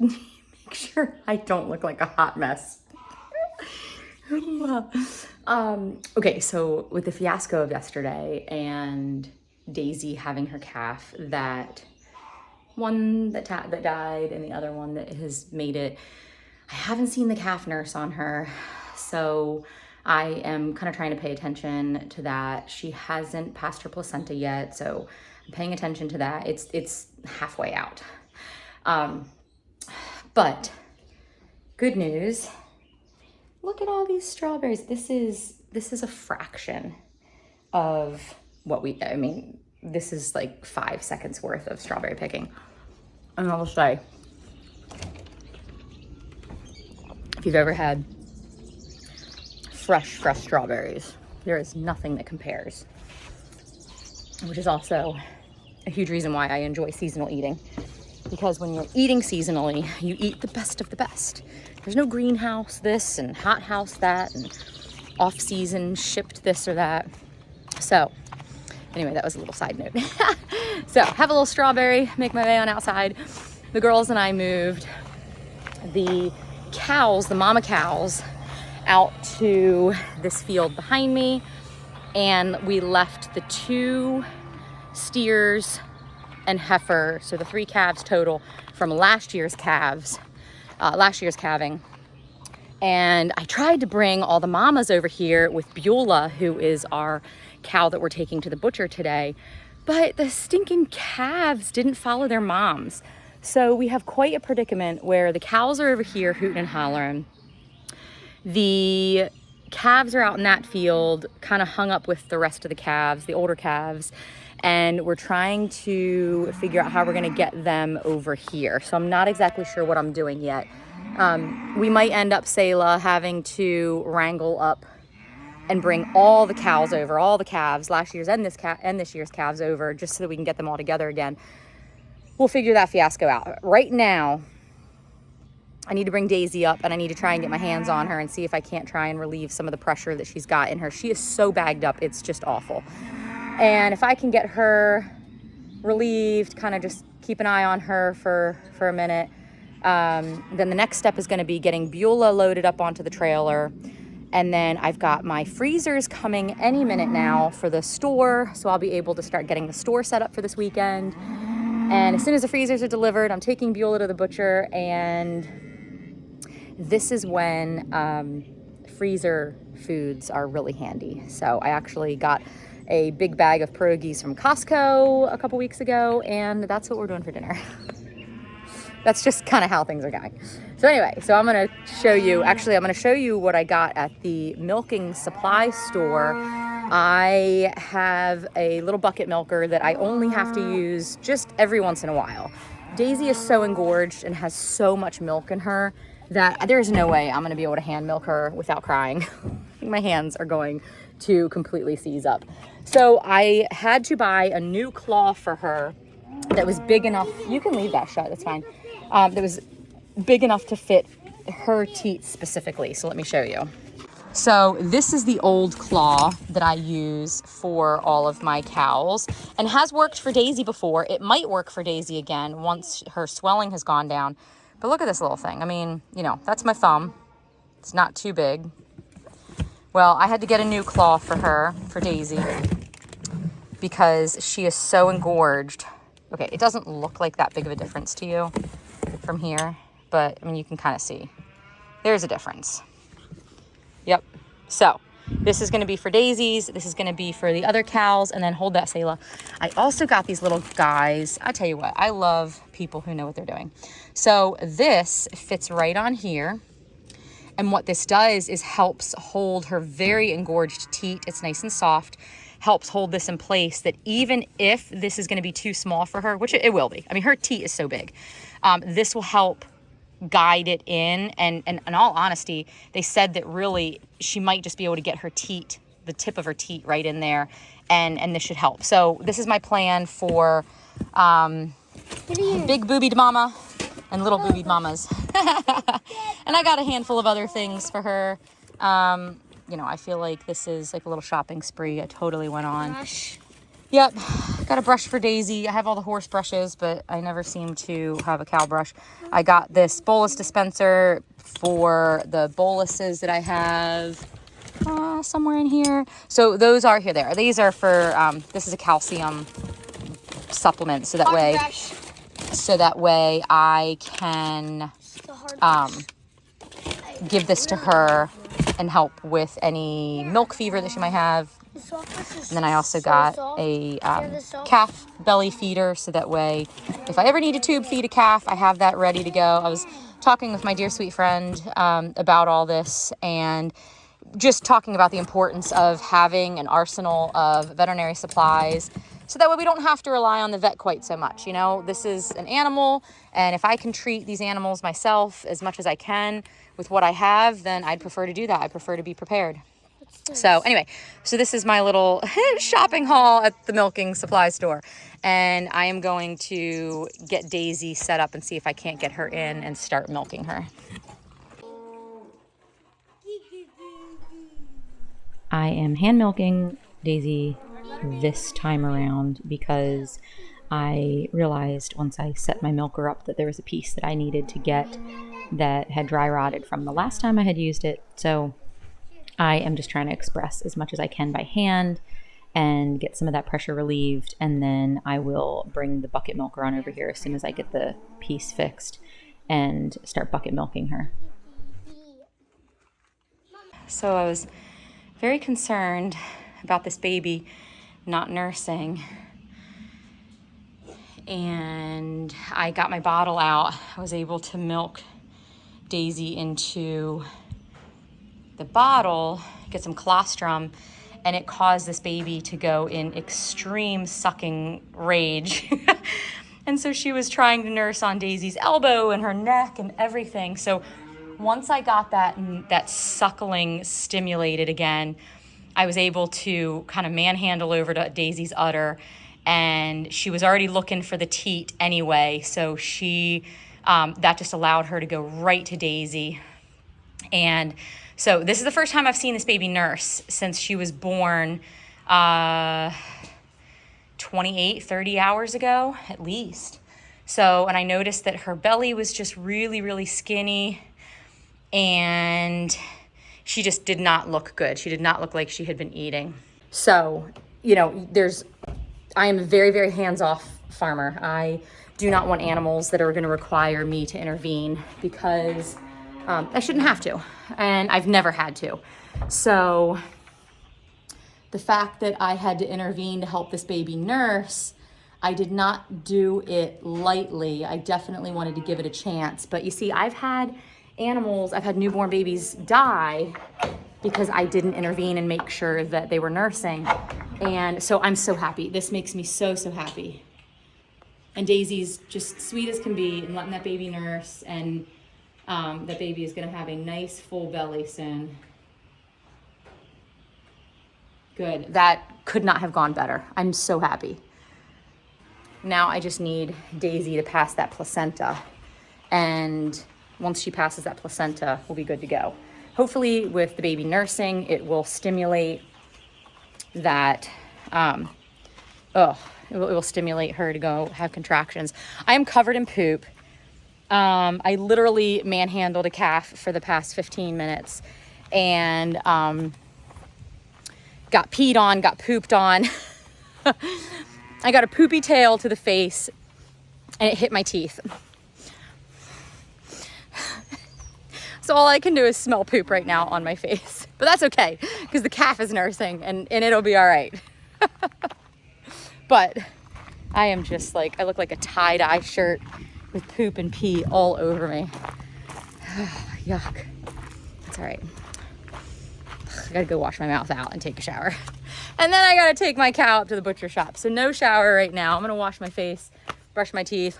make sure I don't look like a hot mess. Okay, so with the fiasco of yesterday and Daisy having her calf, that one that died and the other one that has made it, I haven't seen the calf nurse on her, so I am kind of trying to pay attention to that. She hasn't passed her placenta yet, so I'm paying attention to that. It's halfway out. But good news. Look at all these strawberries. This is a fraction of what this is like 5 seconds worth of strawberry picking. And I'll say, if you've ever had fresh strawberries, there is nothing that compares, which is also a huge reason why I enjoy seasonal eating. Because when you're eating seasonally, you eat the best of the best. There's no greenhouse this and hothouse that and off-season shipped this or that. So anyway, that was a little side note. So have a little strawberry, make my way on outside. The girls and I moved the cows, the mama cows, out to this field behind me. And we left the 2 steers and heifer, so the 3 calves total from last year's calving. And I tried to bring all the mamas over here with Beulah, who is our cow that we're taking to the butcher today, but the stinking calves didn't follow their moms. So we have quite a predicament where the cows are over here hooting and hollering. The calves are out in that field, kind of hung up with the rest of the calves, the older calves, and we're trying to figure out how we're gonna get them over here. So I'm not exactly sure what I'm doing yet. We might end up, Selah, having to wrangle up and bring all the cows over, all the calves, last year's and this year's calves over, just so that we can get them all together again. We'll figure that fiasco out. Right now, I need to bring Daisy up and I need to try and get my hands on her and see if I can't try and relieve some of the pressure that she's got in her. She is so bagged up, it's just awful. And if I can get her relieved, kind of just keep an eye on her for a minute, then the next step is going to be getting Beulah loaded up onto the trailer. And then I've got my freezers coming any minute now for the store, so I'll be able to start getting the store set up for this weekend. And as soon as the freezers are delivered, I'm taking Beulah to the butcher, and this is when freezer foods are really handy. So I actually got a big bag of pierogies from Costco a couple weeks ago, and that's what we're doing for dinner. That's just kind of how things are going. So anyway, so I'm going to show you, actually I'm going to show you what I got at the milking supply store. I have a little bucket milker that I only have to use just every once in a while. Daisy is so engorged and has so much milk in her that there's no way I'm going to be able to hand milk her without crying. My hands are going to completely seize up. So I had to buy a new claw for her that was big enough. You can leave that shut, that's fine. That was big enough to fit her teats specifically. So let me show you. So this is the old claw that I use for all of my cows and has worked for Daisy before. It might work for Daisy again once her swelling has gone down. But look at this little thing. I mean, you know, that's my thumb. It's not too big. Well, I had to get a new claw for her, for Daisy, because she is so engorged. Okay, it doesn't look like that big of a difference to you from here, but I mean, you can kind of see. There's a difference. Yep. So this is going to be for Daisy's. This is going to be for the other cows. And then hold that, Selah. I also got these little guys. I tell you what, I love people who know what they're doing. So this fits right on here. And what this does is helps hold her very engorged teat. It's nice and soft. Helps hold this in place, that even if this is going to be too small for her, which it will be. I mean, her teat is so big. This will help guide it in. And in all honesty, they said that really she might just be able to get her teat, the tip of her teat right in there. And this should help. So this is my plan for big boobied mama and little boobied mamas. And I got a handful of other things for her. You know, I feel like this is like a little shopping spree I totally went on. Gosh. Yep. Got a brush for Daisy. I have all the horse brushes, but I never seem to have a cow brush. I got this bolus dispenser for the boluses that I have somewhere in here. So those are here. There. These are for, this is a calcium supplement. So that way I can give this to her and help with any milk fever that she might have. And then I also got a calf belly feeder, so that way if I ever need to tube feed a calf, I have that ready to go. I was talking with my dear sweet friend about all this, and just talking about the importance of having an arsenal of veterinary supplies, so that way we don't have to rely on the vet quite so much. You know, this is an animal, and if I can treat these animals myself as much as I can with what I have, then I'd prefer to do that. I prefer to be prepared. So anyway, so this is my little shopping haul at the milking supply store. And I am going to get Daisy set up and see if I can't get her in and start milking her. I am hand milking Daisy this time around because I realized once I set my milker up that there was a piece that I needed to get that had dry rotted from the last time I had used it. So I am just trying to express as much as I can by hand and get some of that pressure relieved, and then I will bring the bucket milker on over here as soon as I get the piece fixed and start bucket milking her. So I was very concerned about this baby not nursing, and I got my bottle out. I was able to milk Daisy into the bottle, get some colostrum, and it caused this baby to go in extreme sucking rage. And so she was trying to nurse on Daisy's elbow and her neck and everything. So once I got that suckling stimulated again, I was able to kind of manhandle over to Daisy's udder, and she was already looking for the teat anyway. So she, that just allowed her to go right to Daisy. And so this is the first time I've seen this baby nurse since she was born 28, 30 hours ago at least. So, and I noticed that her belly was just really, really skinny, and she just did not look good. She did not look like she had been eating. So, you know, I am a very, very hands-off farmer. I do not want animals that are going to require me to intervene, because I shouldn't have to, and I've never had to. So the fact that I had to intervene to help this baby nurse, I did not do it lightly. I definitely wanted to give it a chance. But you see, I've had newborn babies die because I didn't intervene and make sure that they were nursing. And so I'm so happy. This makes me so, so happy. And Daisy's just sweet as can be and letting that baby nurse, and that baby is going to have a nice full belly soon. Good. That could not have gone better. I'm so happy. Now I just need Daisy to pass that placenta, and once she passes that placenta, we'll be good to go. Hopefully with the baby nursing, it will stimulate that, it will stimulate her to go have contractions. I am covered in poop. I literally manhandled a calf for the past 15 minutes, and got peed on, got pooped on. I got a poopy tail to the face, and it hit my teeth. So all I can do is smell poop right now on my face. But that's okay, because the calf is nursing, and it'll be all right. But I am just like, I look like a tie-dye shirt with poop and pee all over me. Yuck. That's all right. I gotta go wash my mouth out and take a shower. And then I gotta take my cow up to the butcher shop. So no shower right now. I'm gonna wash my face, brush my teeth,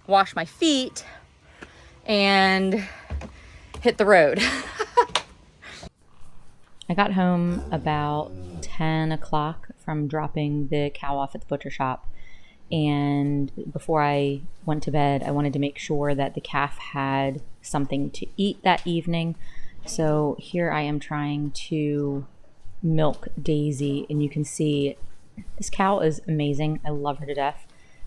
wash my feet, and hit the road. I got home about 10 o'clock from dropping the cow off at the butcher shop. And before I went to bed, I wanted to make sure that the calf had something to eat that evening. So here I am trying to milk Daisy, and you can see This cow is amazing. I love her to death.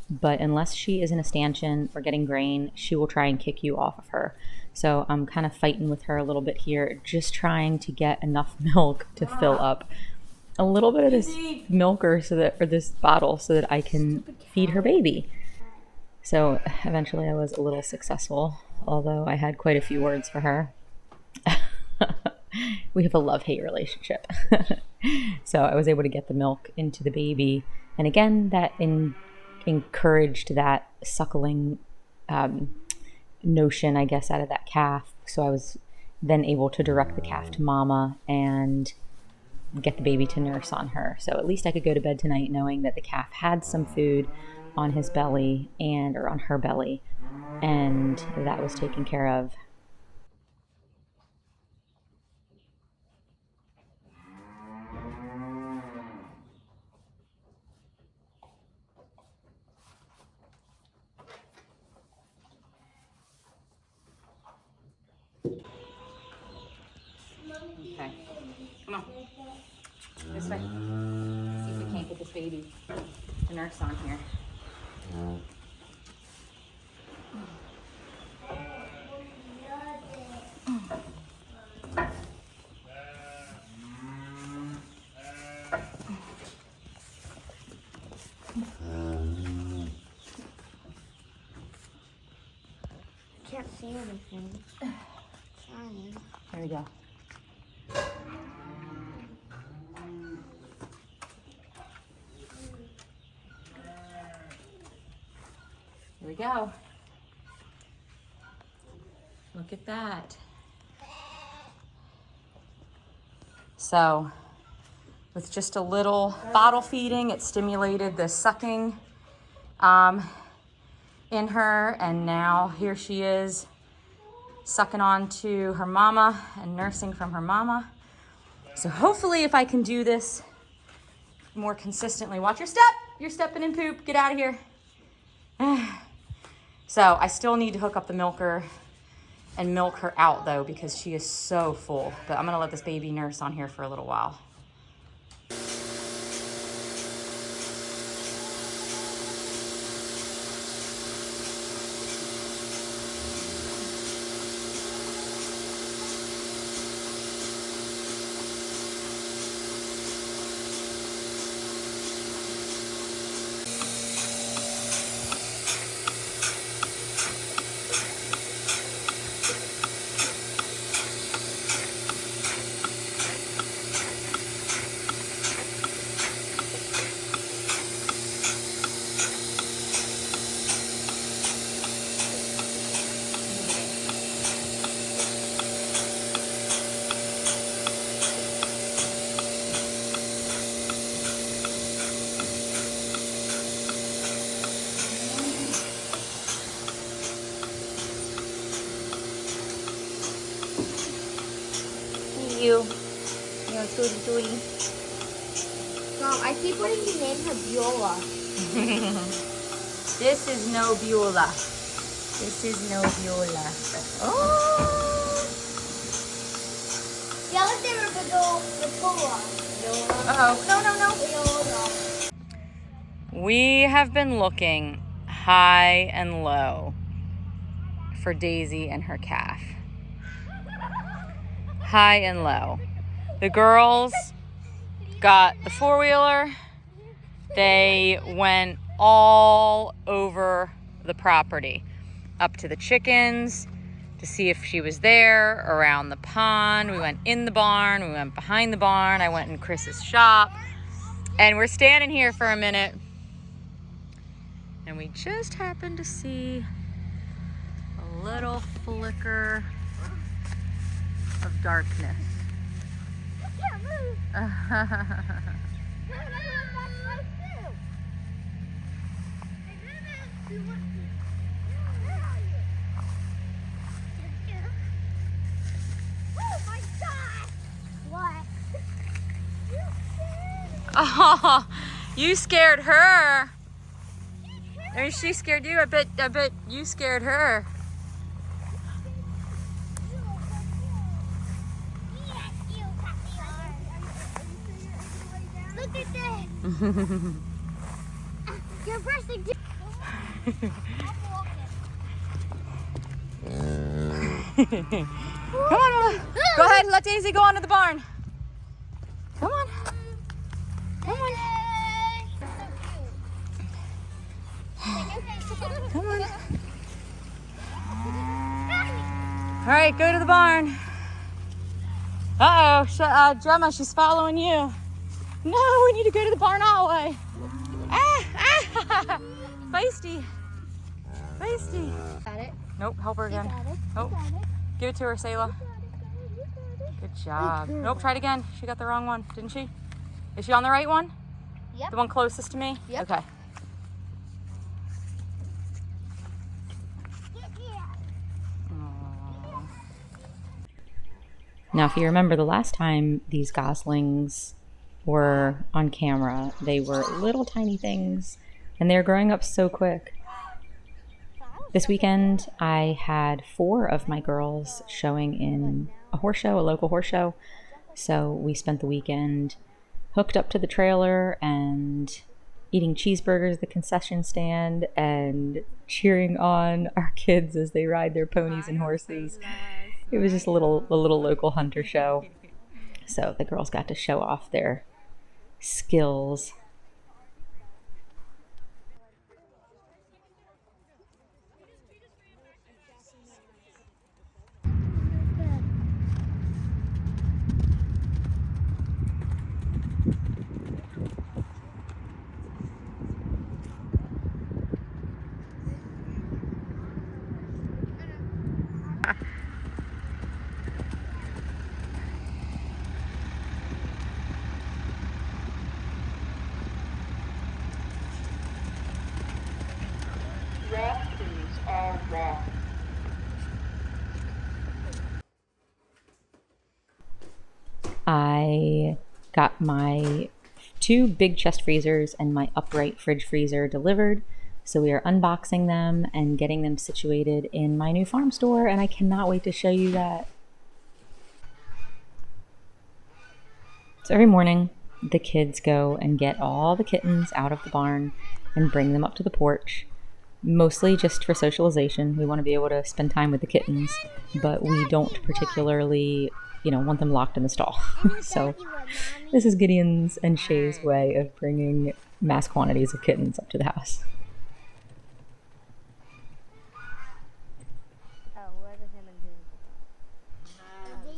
But unless she is in a stanchion or getting grain, she will try and kick you off of her. So I'm kind of fighting with her a little bit here, just trying to get enough milk to fill up a little bit of this milker or this bottle so that I can feed her baby. So eventually I was a little successful, although I had quite a few words for her. We have a love-hate relationship. So I was able to get the milk into the baby. And again, that encouraged that suckling notion, I guess, out of that calf. So I was then able to direct the calf to mama and get the baby to nurse on her. So at least I could go to bed tonight knowing that the calf had some food on his belly or on her belly, and that was taken care of. Okay, come on, this way. See if we can't get this baby to nurse on here. Can't see anything. Trying. There we go. Here we go. Look at that. So with just a little bottle feeding, it stimulated the sucking in her, and now here she is sucking on to her mama and nursing from her mama. So hopefully if I can do this more consistently, watch your step, you're stepping in poop, get out of here. So I still need to hook up the milker and milk her out though, because she is so full. But I'm gonna let this baby nurse on here for a little while. You know, Tootie. Mom, I keep wanting to name her Beulah. This is no Beulah. This is no Beulah. Oh! Yeah, let's name her Beulah. Uh-oh. No. We have been looking high and low for Daisy and her calf. High and low. The girls got the four-wheeler. They went all over the property, up to the chickens to see if she was there, around the pond. We went in the barn, we went behind the barn. I went in Chris's shop, and we're standing here for a minute, and we just happened to see a little flicker of darkness. Oh, you scared her. Or she scared you? I bet you scared her. Look at this. You're bursting too. Come on, go ahead, let Daisy go on to the barn. Come on. Come on. Come on. All right, go to the barn. Uh-oh, Gemma, she's following you. No, we need to go to the barn all the way. Feisty. Feisty. Got it. Nope, help her again. Got it. Nope. Give it to her, Sayla. Good job. Nope, try it again. She got the wrong one, didn't she? Is she on the right one? Yep. The one closest to me? Yep. Okay. Aww. Now, if you remember the last time these goslings were on camera, they were little tiny things, and they're growing up so quick. This weekend, I had 4 of my girls showing in a horse show, a local horse show. So we spent the weekend hooked up to the trailer and eating cheeseburgers at the concession stand and cheering on our kids as they ride their ponies and horses. It was just a little local hunter show. So the girls got to show off their skills. I got my 2 big chest freezers and my upright fridge freezer delivered. So we are unboxing them and getting them situated in my new farm store, and I cannot wait to show you that. So every morning, the kids go and get all the kittens out of the barn and bring them up to the porch, mostly just for socialization. We want to be able to spend time with the kittens, but we don't particularly, want them locked in the stall. So this is Gideon's and Shay's way of bringing mass quantities of kittens up to the house.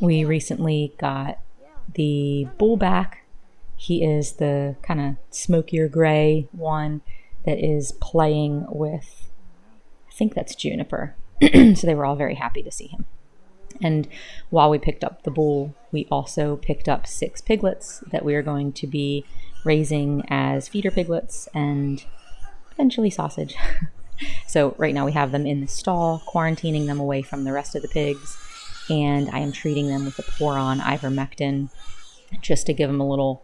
We recently got the bull back. He is the kind of smokier gray one that is playing with, I think that's Juniper. So they were all very happy to see him. And while we picked up the bull, we also picked up 6 piglets that we are going to be raising as feeder piglets and eventually sausage. So right now we have them in the stall, quarantining them away from the rest of the pigs. And I am treating them with a pour-on ivermectin just to give them a little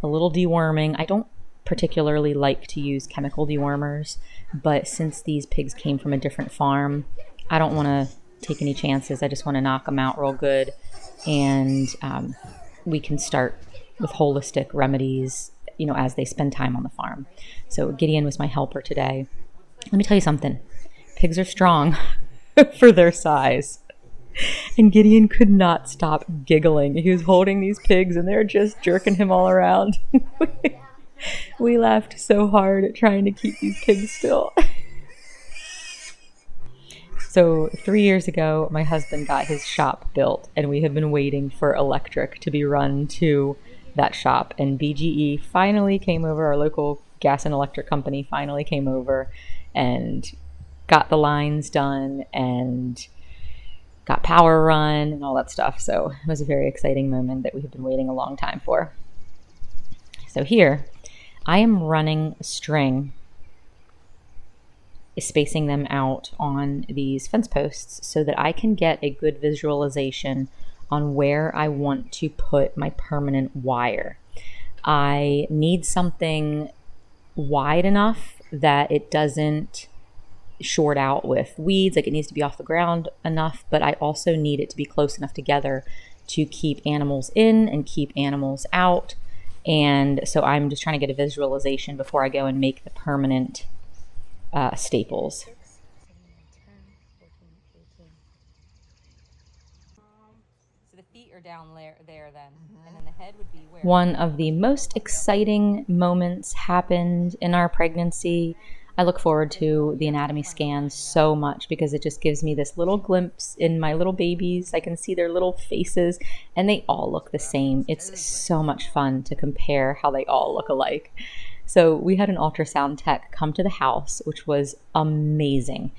deworming. I don't particularly like to use chemical dewormers, but since these pigs came from a different farm, I don't want to take any chances. I just want to knock them out real good, and we can start with holistic remedies, as they spend time on the farm. So Gideon was my helper today. Let me tell you something. Pigs are strong for their size. And Gideon could not stop giggling. He was holding these pigs and they're just jerking him all around. We laughed so hard at trying to keep these pigs still. So 3 years ago, my husband got his shop built, and we have been waiting for electric to be run to that shop. And BGE finally came over, our local gas and electric company finally came over and got the lines done and got power run and all that stuff. So it was a very exciting moment that we have been waiting a long time for. So here, I am running a string, spacing them out on these fence posts so that I can get a good visualization on where I want to put my permanent wire. I need something wide enough that it doesn't short out with weeds, like it needs to be off the ground enough, but I also need it to be close enough together to keep animals in and keep animals out. And so I'm just trying to get a visualization before I go and make the permanent staples. So the feet are down there then, and then the head would be where? One of the most exciting moments happened in our pregnancy. I look forward to the anatomy scans so much because it just gives me this little glimpse in my little babies. I can see their little faces and they all look the same. It's so much fun to compare how they all look alike. So we had an ultrasound tech come to the house, which was amazing.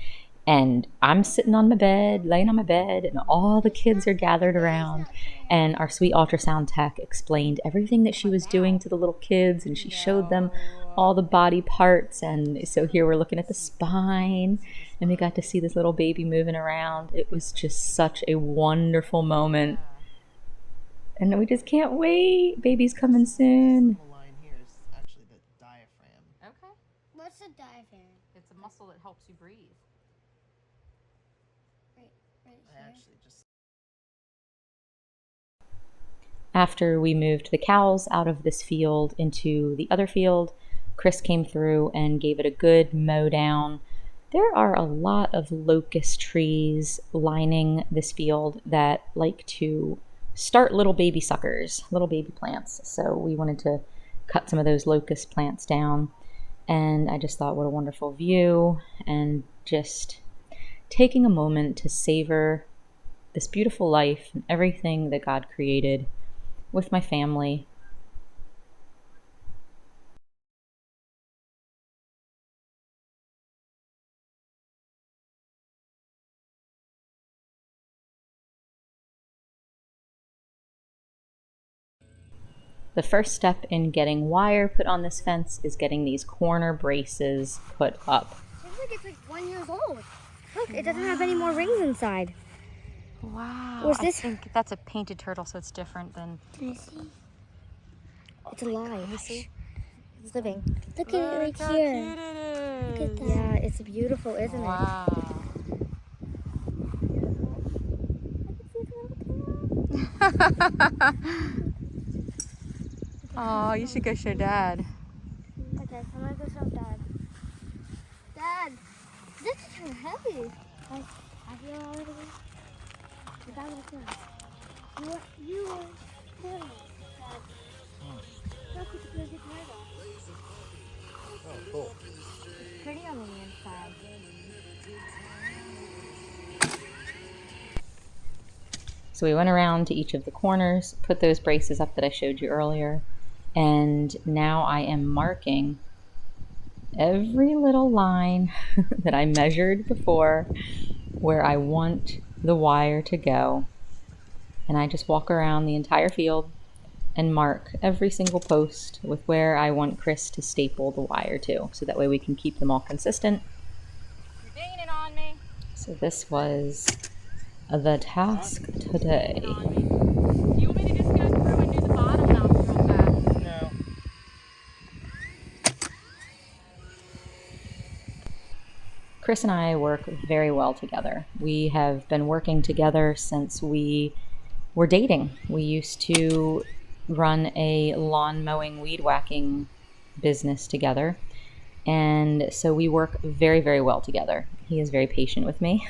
And I'm sitting on my bed, laying on my bed, and all the kids are gathered around. And our sweet ultrasound tech explained everything that she was doing to the little kids, and she showed them all the body parts. And so here we're looking at the spine, and we got to see this little baby moving around. It was just such a wonderful moment. And we just can't wait. Baby's coming soon. The line here is actually the diaphragm. Okay. What's a diaphragm? It's a muscle that helps you breathe. I actually just... After we moved the cows out of this field into the other field, Chris came through and gave it a good mow down. There are a lot of locust trees lining this field that like to start little baby suckers, little baby plants. So we wanted to cut some of those locust plants down. And I just thought, what a wonderful view, and just taking a moment to savor this beautiful life and everything that God created with my family. The first step in getting wire put on this fence is getting these corner braces put up. Looks like it's like 1 year old. Look, it doesn't have any more rings inside. Wow. Was this? I think that's a painted turtle, so it's different than... Can I see? It's alive. Can you see? It's living. Look at it right here. Look at that. Yeah, it's beautiful, isn't Wow. Oh, you should go show Dad. Okay, I'm gonna go show Dad. Dad, this is kind of heavy. I feel all of it. Dad, what's that? You are good. Dad. Look, it's a good turtle. Oh, cool. It's pretty on the inside. So we went around to each of the corners, put those braces up that I showed you earlier, and now I am marking every little line that I measured before where I want the wire to go. And I just walk around the entire field and mark every single post with where I want Chris to staple the wire to, so that way we can keep them all consistent. You're banging on me. So this was the task today. Do you want me to just go through and do the bottom now real fast? No. Chris and I work very well together. We have been working together since we were dating. We used to run a lawn mowing, weed whacking business together. And so we work very, very well together. He is very patient with me.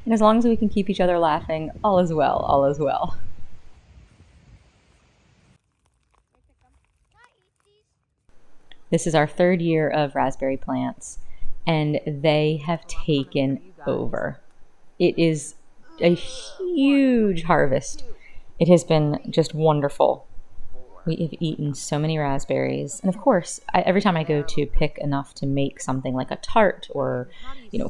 And as long as we can keep each other laughing, all is well, all is well. This is our third year of raspberry plants, and they have taken over. It is a huge harvest. It has been just wonderful. We have eaten so many raspberries. And of course, every time I go to pick enough to make something like a tart or,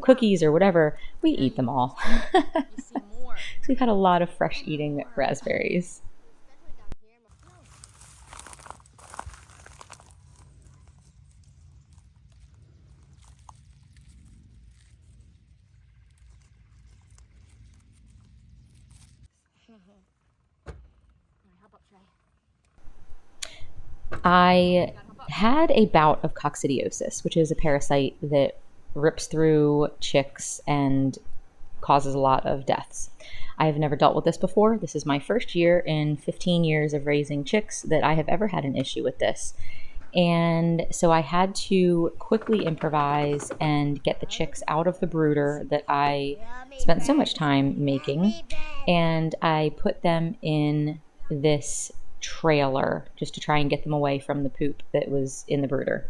cookies or whatever, we eat them all. So we've had a lot of fresh eating raspberries. I had a bout of coccidiosis, which is a parasite that rips through chicks and causes a lot of deaths. I have never dealt with this before. This is my first year in 15 years of raising chicks that I have ever had an issue with this. And so I had to quickly improvise and get the chicks out of the brooder that I spent so much time making. And I put them in this trailer just to try and get them away from the poop that was in the brooder.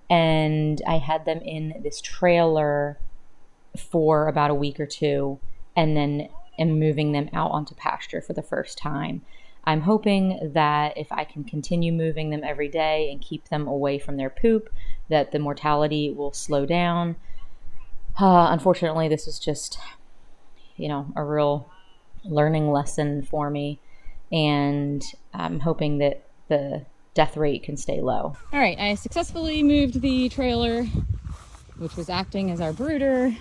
And I had them in this trailer for about a week or two, and then am moving them out onto pasture for the first time. I'm hoping that if I can continue moving them every day and keep them away from their poop, that the mortality will slow down. Unfortunately, this is just, a real learning lesson for me, and I'm hoping that the death rate can stay low. All right, I successfully moved the trailer, which was acting as our brooder,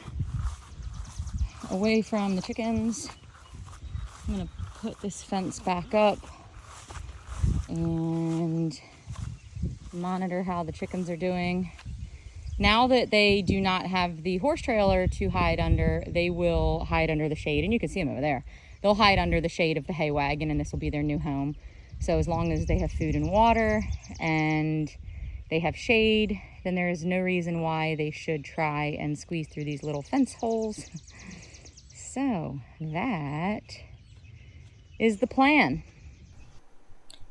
away from the chickens. I'm gonna put this fence back up and monitor how the chickens are doing. Now that they do not have the horse trailer to hide under, they will hide under the shade, and you can see them over there. They'll hide under the shade of the hay wagon, and this will be their new home. So as long as they have food and water and they have shade, then there is no reason why they should try and squeeze through these little fence holes. So that is the plan.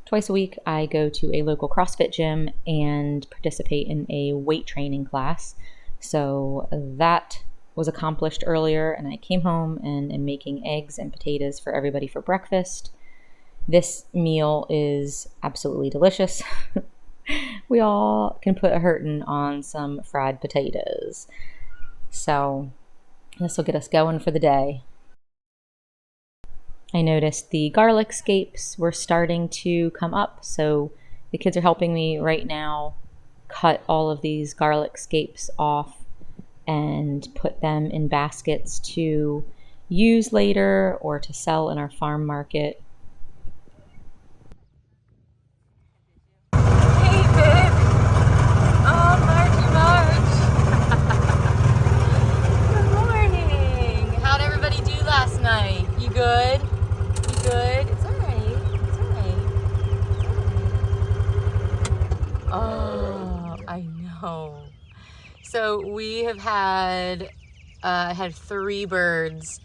Twice a week, I go to a local CrossFit gym and participate in a weight training class. So that was accomplished earlier, and I came home and am making eggs and potatoes for everybody for breakfast. This meal is absolutely delicious. We all can put a hurtin' on some fried potatoes. So this will get us going for the day. I noticed the garlic scapes were starting to come up, so the kids are helping me right now cut all of these garlic scapes off and put them in baskets to use later or to sell in our farm market. Hey, babe! Oh, Margie Marge! Good morning! How'd everybody do last night? You good? Good. It's all right. It's all right. Oh, I know. So we have had 3 birds,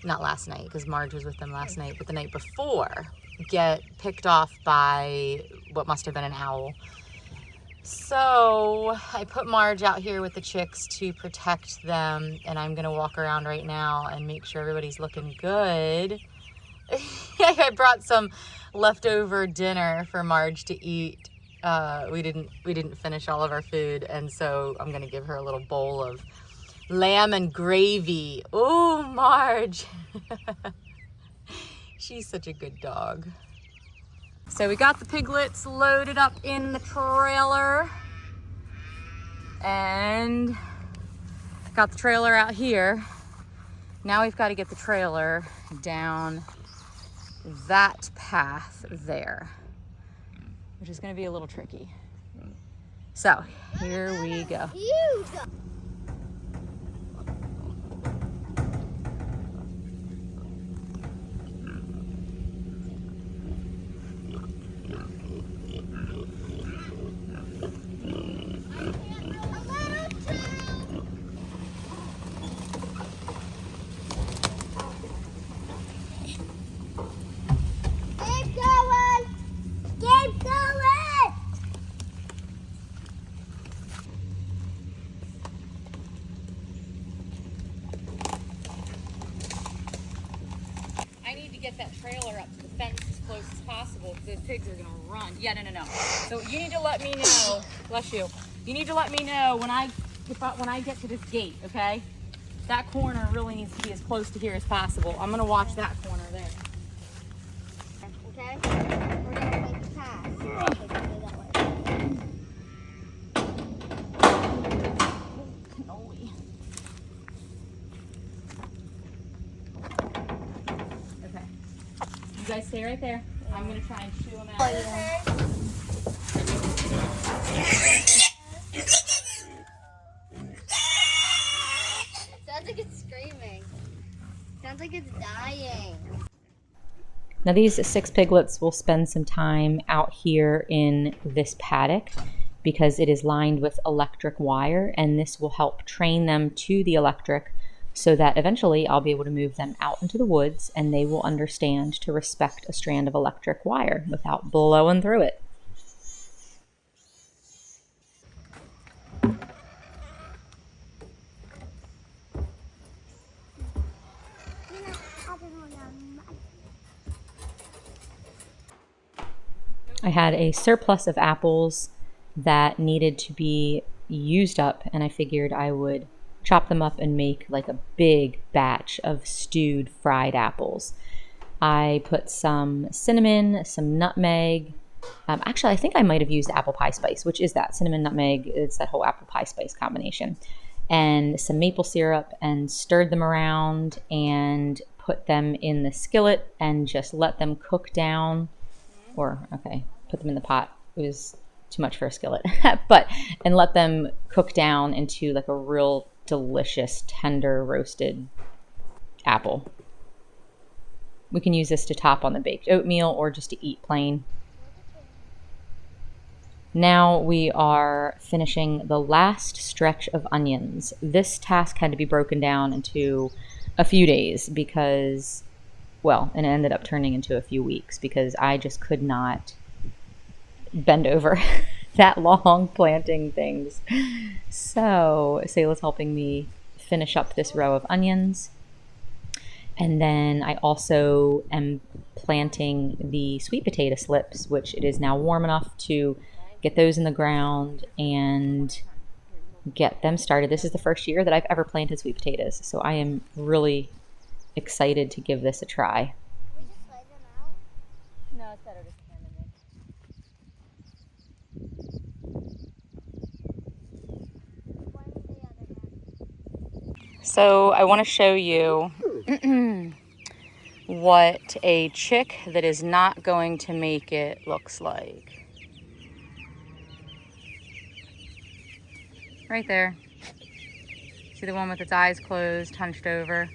not last night because Marge was with them last night, but the night before, get picked off by what must have been an owl. So I put Marge out here with the chicks to protect them, and I'm gonna walk around right now and make sure everybody's looking good. I brought some leftover dinner for Marge to eat. We didn't finish all of our food, and so I'm gonna give her a little bowl of lamb and gravy. Oh, Marge. She's such a good dog. So we got the piglets loaded up in the trailer and got the trailer out here. Now we've got to get the trailer down that path there, which is going to be a little tricky. So here we go. Get that trailer up to the fence as close as possible because those pigs are gonna run. Yeah, no. So you need to let me know, bless you. You need to let me know when I get to this gate, okay? That corner really needs to be as close to here as possible. I'm gonna watch that corner there. Okay? We're gonna make a pass. You guys stay right there. I'm gonna try and shoo them out. Sounds like it's screaming. sounds like it's dying. Now these 6 piglets will spend some time out here in this paddock because it is lined with electric wire, and this will help train them to the electric so that eventually I'll be able to move them out into the woods and they will understand to respect a strand of electric wire without blowing through it. I had a surplus of apples that needed to be used up, and I figured I would chop them up and make like a big batch of stewed fried apples. I put some cinnamon, some nutmeg. Actually, I think I might have used apple pie spice, which is that cinnamon, nutmeg. It's that whole apple pie spice combination. And some maple syrup, and stirred them around and put them in the skillet and just let them cook down. Put them in the pot. It was too much for a skillet. And let them cook down into like a real delicious, tender, roasted apple. We can use this to top on the baked oatmeal or just to eat plain. Now we are finishing the last stretch of onions. This task had to be broken down into a few days because, and it ended up turning into a few weeks because I just could not bend over that long planting things. So Sayla's helping me finish up this row of onions. And then I also am planting the sweet potato slips, which it is now warm enough to get those in the ground and get them started. This is the first year that I've ever planted sweet potatoes, so I am really excited to give this a try. Can we just slide them out? No, it's better to stand in there. So I want to show you what a chick that is not going to make it looks like. Right there. See the one with its eyes closed, hunched over?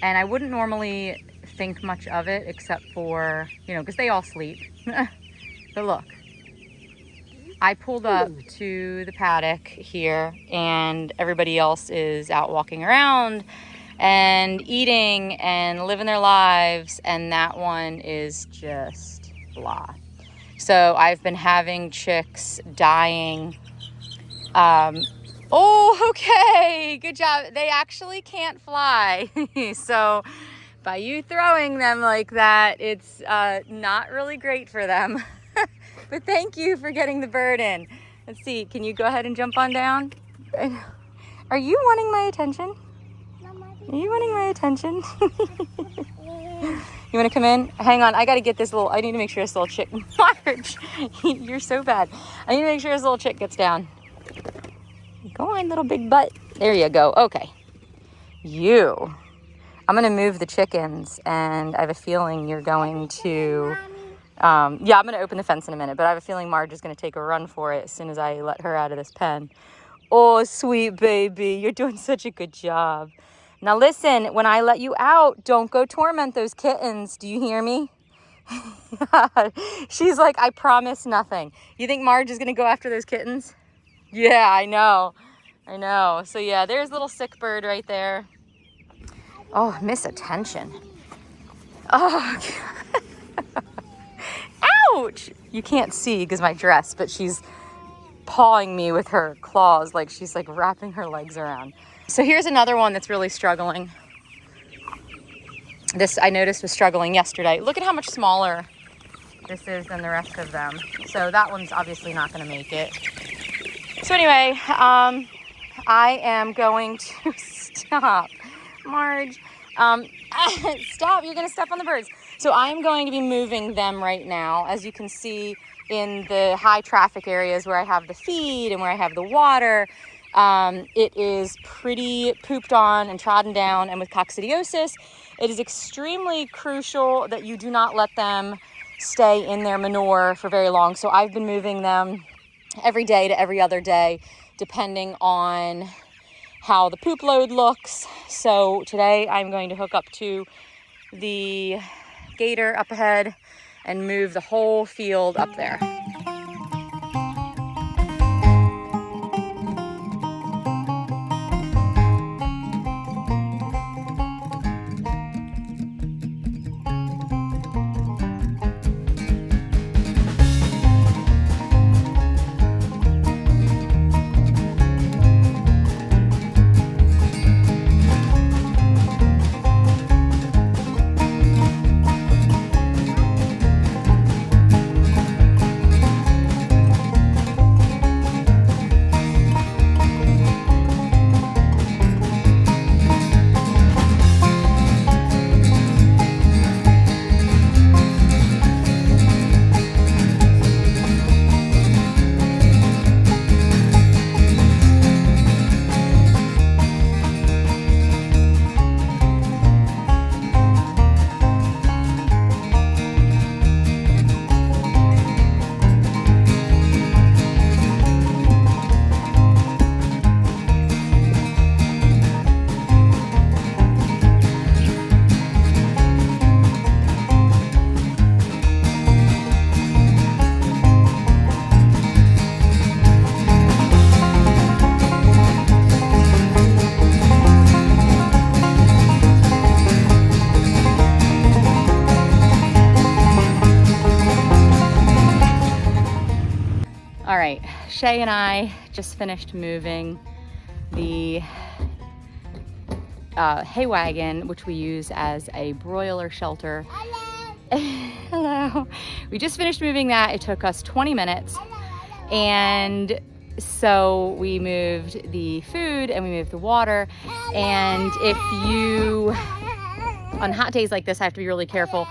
And I wouldn't normally think much of it except for, because they all sleep. But look, I pulled up to the paddock here and everybody else is out walking around and eating and living their lives, and that one is just blah. So I've been having chicks dying. Okay, good job. They actually can't fly. So by you throwing them like that, it's not really great for them. But thank you for getting the bird in. Let's see, can you go ahead and jump on down? Are you wanting my attention? Are you wanting my attention? You want to come in? Hang on, I got to get this I need to make sure this little chick, Marge, you're so bad. I need to make sure this little chick gets down. Go on, little big butt. There you go. Okay. I'm going to move the chickens, and I have a feeling you're going to... I'm going to open the fence in a minute, but I have a feeling Marge is going to take a run for it as soon as I let her out of this pen. Oh, sweet baby. You're doing such a good job. Now listen, when I let you out, don't go torment those kittens. Do you hear me? She's like, I promise nothing. You think Marge is going to go after those kittens? Yeah, I know. So yeah, there's a little sick bird right there. Oh, miss attention. Oh, ouch! You can't see because my dress, but she's pawing me with her claws like she's like wrapping her legs around. So here's another one that's really struggling. This I noticed was struggling yesterday. Look at how much smaller this is than the rest of them. So that one's obviously not going to make it. So anyway, I am going to stop. Marge, stop, you're gonna step on the birds. So I am going to be moving them right now. As you can see in the high traffic areas where I have the feed and where I have the water, it is pretty pooped on and trodden down, and with coccidiosis, it is extremely crucial that you do not let them stay in their manure for very long. So I've been moving them every day to every other day, depending on how the poop load looks. So today I'm going to hook up to the gator up ahead and move the whole field up there. All right, Shay and I just finished moving the hay wagon, which we use as a broiler shelter. Hello. We just finished moving that. It took us 20 minutes. And so we moved the food and we moved the water. And if you, on hot days like this, I have to be really careful.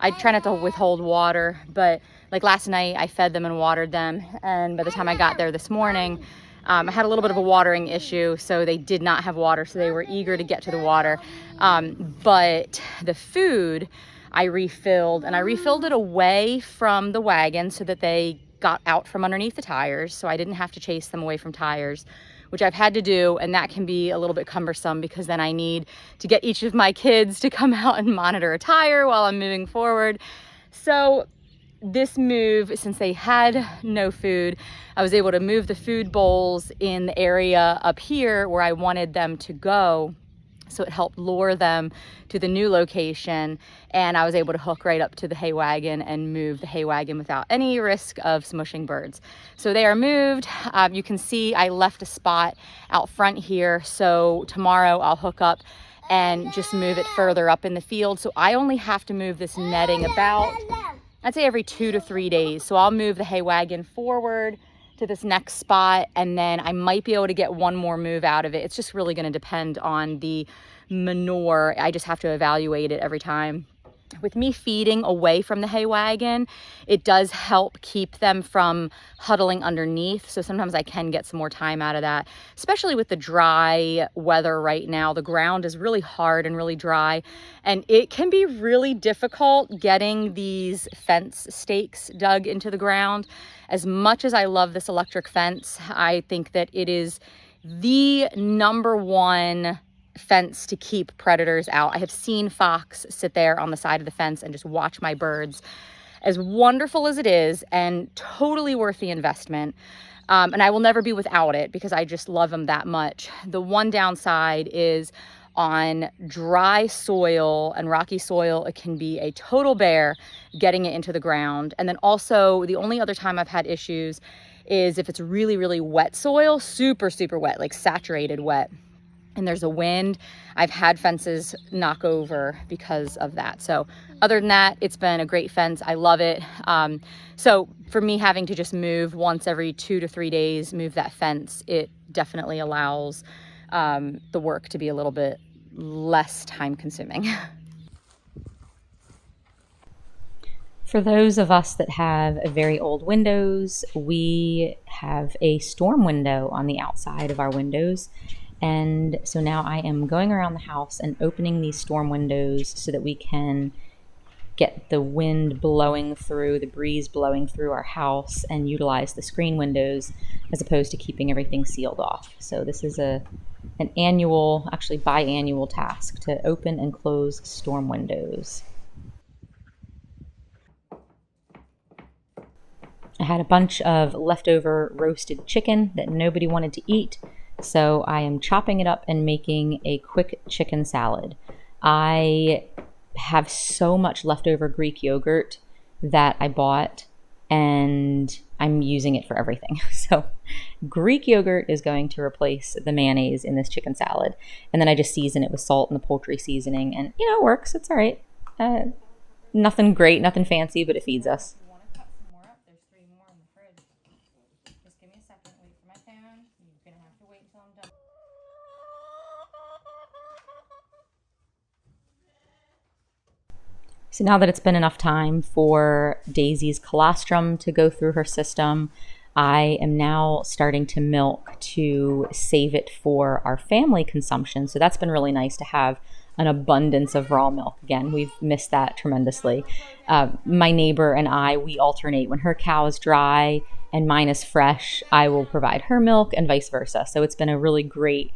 I try not to withhold water, but like last night I fed them and watered them. And by the time I got there this morning, I had a little bit of a watering issue, so they did not have water, so they were eager to get to the water. But the food I refilled, and I refilled it away from the wagon so that they got out from underneath the tires, so I didn't have to chase them away from tires, which I've had to do, and that can be a little bit cumbersome because then I need to get each of my kids to come out and monitor a tire while I'm moving forward. So this move, since they had no food, I was able to move the food bowls in the area up here where I wanted them to go. So it helped lure them to the new location, and I was able to hook right up to the hay wagon and move the hay wagon without any risk of smushing birds. So they are moved. You can see I left a spot out front here, so tomorrow I'll hook up and just move it further up in the field. So I only have to move this netting about, I'd say every 2 to 3 days. So I'll move the hay wagon forward to this next spot, and then I might be able to get one more move out of it. It's just really going to depend on the manure. I just have to evaluate it every time. With me feeding away from the hay wagon, it does help keep them from huddling underneath. So sometimes I can get some more time out of that, especially with the dry weather right now. The ground is really hard and really dry, and it can be really difficult getting these fence stakes dug into the ground. As much as I love this electric fence, I think that it is the #1 fence to keep predators out. I have seen fox sit there on the side of the fence and just watch my birds. As wonderful as it is, and totally worth the investment, and I will never be without it because I just love them that much. The one downside is on dry soil and rocky soil, it can be a total bear getting it into the ground. And then also the only other time I've had issues is if it's really, really wet soil, super, super wet, like saturated wet, and there's a wind. I've had fences knock over because of that. So other than that, it's been a great fence. I love it. So for me, having to just move once every 2 to 3 days, move that fence, it definitely allows the work to be a little bit less time consuming. For those of us that have very old windows, we have a storm window on the outside of our windows. And so now I am going around the house and opening these storm windows so that we can get the wind blowing through, the breeze blowing through our house, and utilize the screen windows as opposed to keeping everything sealed off. So this is an annual, actually biannual task to open and close storm windows. I had a bunch of leftover roasted chicken that nobody wanted to eat, so I am chopping it up and making a quick chicken salad. I have so much leftover Greek yogurt that I bought, and I'm using it for everything. So Greek yogurt is going to replace the mayonnaise in this chicken salad. And then I just season it with salt and the poultry seasoning, and it works. It's all right. Nothing great, nothing fancy, but it feeds us. So now that it's been enough time for Daisy's colostrum to go through her system, I am now starting to milk to save it for our family consumption. So that's been really nice to have an abundance of raw milk. Again, we've missed that tremendously. My neighbor and I, we alternate. When her cow is dry and mine is fresh, I will provide her milk and vice versa. So it's been a really great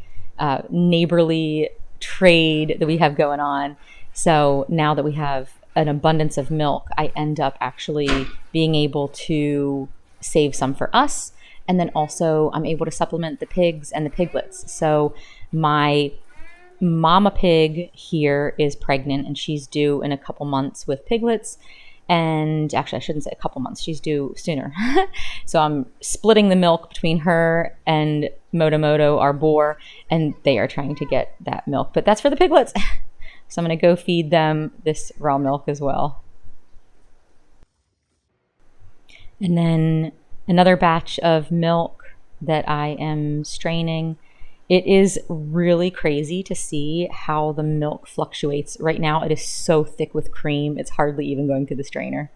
neighborly trade that we have going on. So now that we have an abundance of milk, I end up actually being able to save some for us. And then also I'm able to supplement the pigs and the piglets. So my mama pig here is pregnant and she's due in a couple months with piglets. And actually, I shouldn't say a couple months, she's due sooner. So I'm splitting the milk between her and Moto, our boar, and they are trying to get that milk. But that's for the piglets. So I'm going to go feed them this raw milk as well. And then another batch of milk that I am straining. It is really crazy to see how the milk fluctuates. Right now it is so thick with cream, it's hardly even going through the strainer.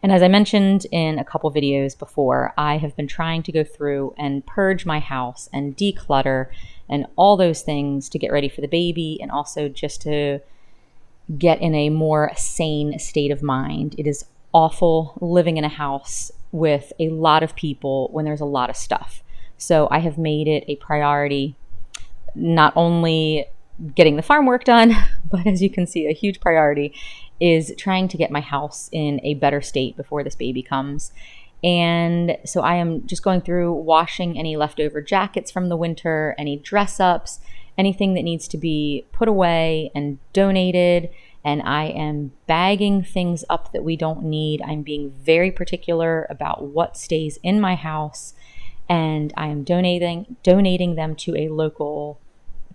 And as I mentioned in a couple videos before, I have been trying to go through and purge my house and declutter and all those things to get ready for the baby, and also just to get in a more sane state of mind. It is awful living in a house with a lot of people when there's a lot of stuff. So I have made it a priority, not only getting the farm work done, but as you can see, a huge priority is trying to get my house in a better state before this baby comes. And so I am just going through washing any leftover jackets from the winter, any dress ups, anything that needs to be put away and donated. And I am bagging things up that we don't need. I'm being very particular about what stays in my house. And I am donating them to a local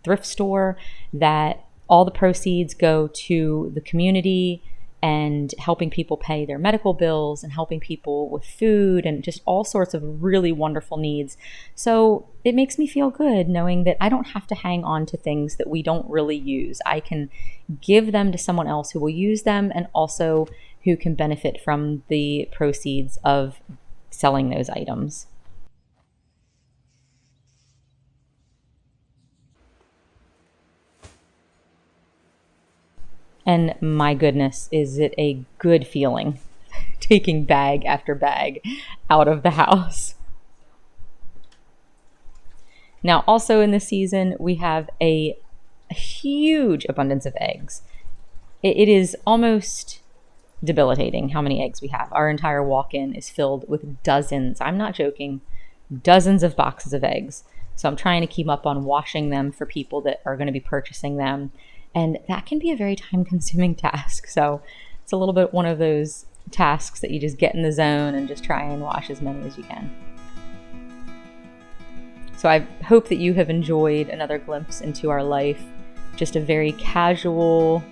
thrift store, that all the proceeds go to the community and helping people pay their medical bills and helping people with food and just all sorts of really wonderful needs. So it makes me feel good knowing that I don't have to hang on to things that we don't really use. I can give them to someone else who will use them and also who can benefit from the proceeds of selling those items. And my goodness, is it a good feeling taking bag after bag out of the house. Now, also in this season, we have a huge abundance of eggs. It is almost debilitating how many eggs we have. Our entire walk-in is filled with dozens, I'm not joking, dozens of boxes of eggs. So I'm trying to keep up on washing them for people that are going to be purchasing them. And that can be a very time-consuming task. So it's a little bit one of those tasks that you just get in the zone and just try and wash as many as you can. So I hope that you have enjoyed another glimpse into our life. Just a very casual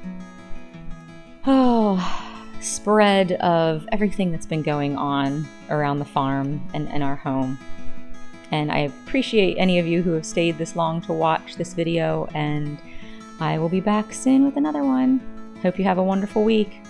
spread of everything that's been going on around the farm and our home. And I appreciate any of you who have stayed this long to watch this video, and I will be back soon with another one. Hope you have a wonderful week.